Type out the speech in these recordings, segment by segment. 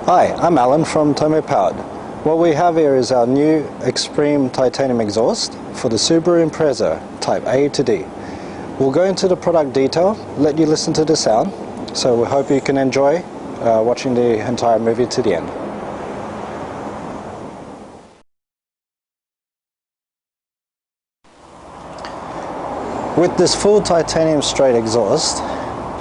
Hi, I'm Alan from Tomei Powered. What we have here is our new Extreme titanium exhaust for the Subaru Impreza Type A to D. We'll go into the product detail, let you listen to the sound, so we hope you can enjoy watching the entire movie to the end. With this full titanium straight exhaust,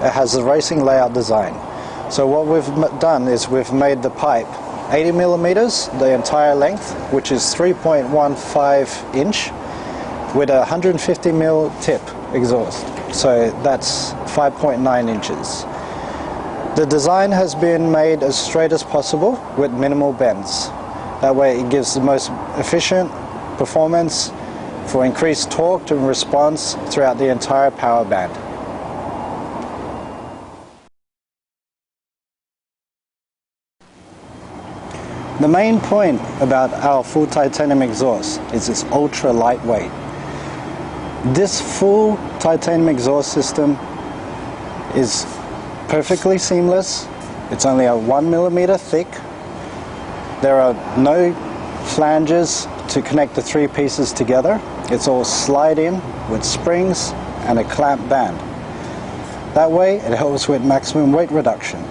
it has a racing layout design. So what we've done is we've made the pipe 80 millimeters, the entire length, which is 3.15 inch, with a 150 mil tip exhaust. So that's 5.9 inches. The design has been made as straight as possible with minimal bends. That way it gives the most efficient performance for increased torque and response throughout the entire power band. The main point about our full titanium exhaust is it's ultra lightweight. This full titanium exhaust system is perfectly seamless. It's only a 1 millimeter thick. There are no flanges to connect the three pieces together. It's all slide in with springs and a clamp band. That way it helps with maximum weight reduction.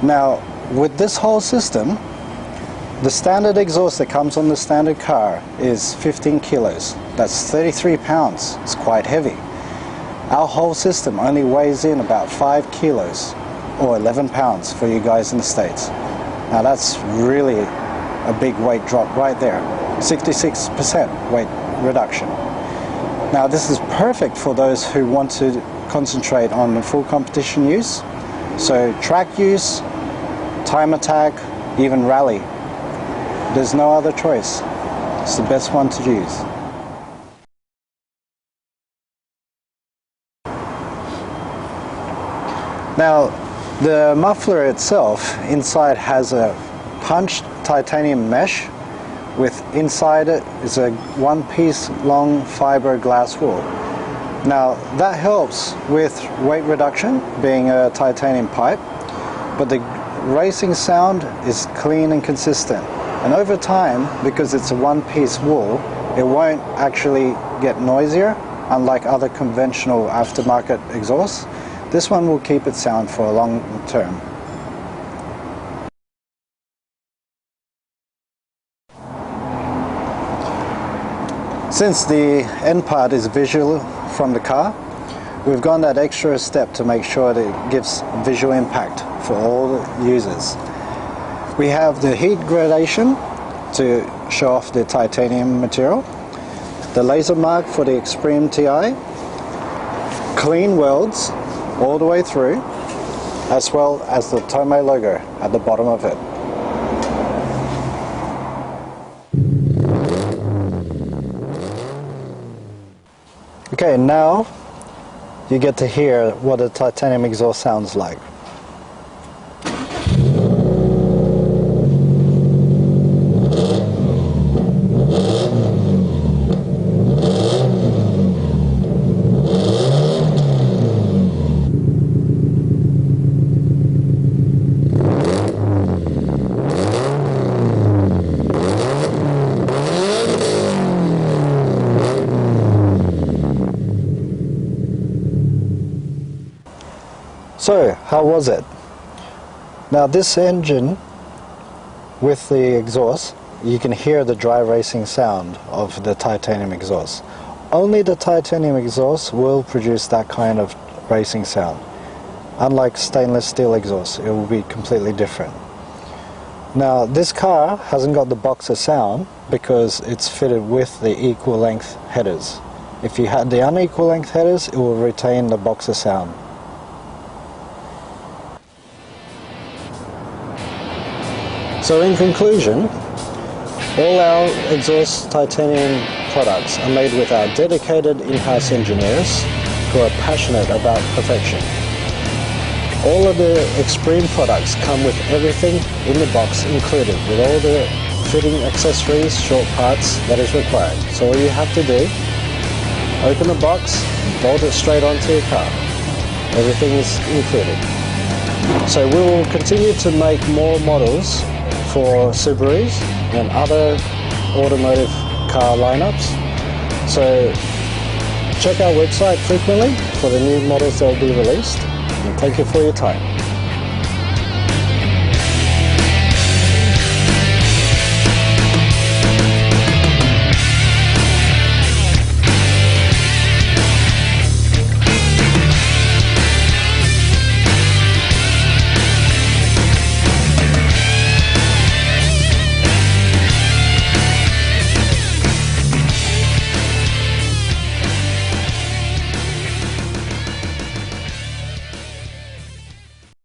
Now with this whole system, the standard exhaust that comes on the standard car is 15 kilos. That's 33 pounds. It's quite heavy. Our whole system only weighs in about 5 kilos or 11 pounds for you guys in the States. Now that's really a big weight drop right there. 66% weight reduction. Now this is perfect for those who want to concentrate on the full competition use. So track use, time attack, even rally. There's no other choice. It's the best one to use. Now, the muffler itself inside has a punched titanium mesh with inside it is a one-piece long fiberglass wool. Now, that helps with weight reduction, being a titanium pipe, but the racing sound is clean and consistent. And over time, because it's a one-piece wool, it won't actually get noisier, unlike other conventional aftermarket exhausts. This one will keep its sound for a long term. Since the end part is visual from the car, we've gone that extra step to make sure that it gives visual impact for all the users. We have the heat gradation to show off the titanium material, the laser mark for the Extreme TI, clean welds all the way through, as well as the Tomei logo at the bottom of it. Okay, now you get to hear what a titanium exhaust sounds like. So, how was it? Now this engine with the exhaust, you can hear the dry racing sound of the titanium exhaust. Only the titanium exhaust will produce that kind of racing sound. Unlike stainless steel exhaust, it will be completely different. Now this car hasn't got the boxer sound because it's fitted with the equal length headers. If you had the unequal length headers, it will retain the boxer sound. So in conclusion, all our exhaust titanium products are made with our dedicated in-house engineers who are passionate about perfection. All of the Extreme products come with everything in the box included, with all the fitting accessories, short parts that is required. So all you have to do, open the box, bolt it straight onto your car. Everything is included. So we will continue to make more models for Subarus and other automotive car lineups. So check our website frequently for the new models that will be released. And thank you for your time.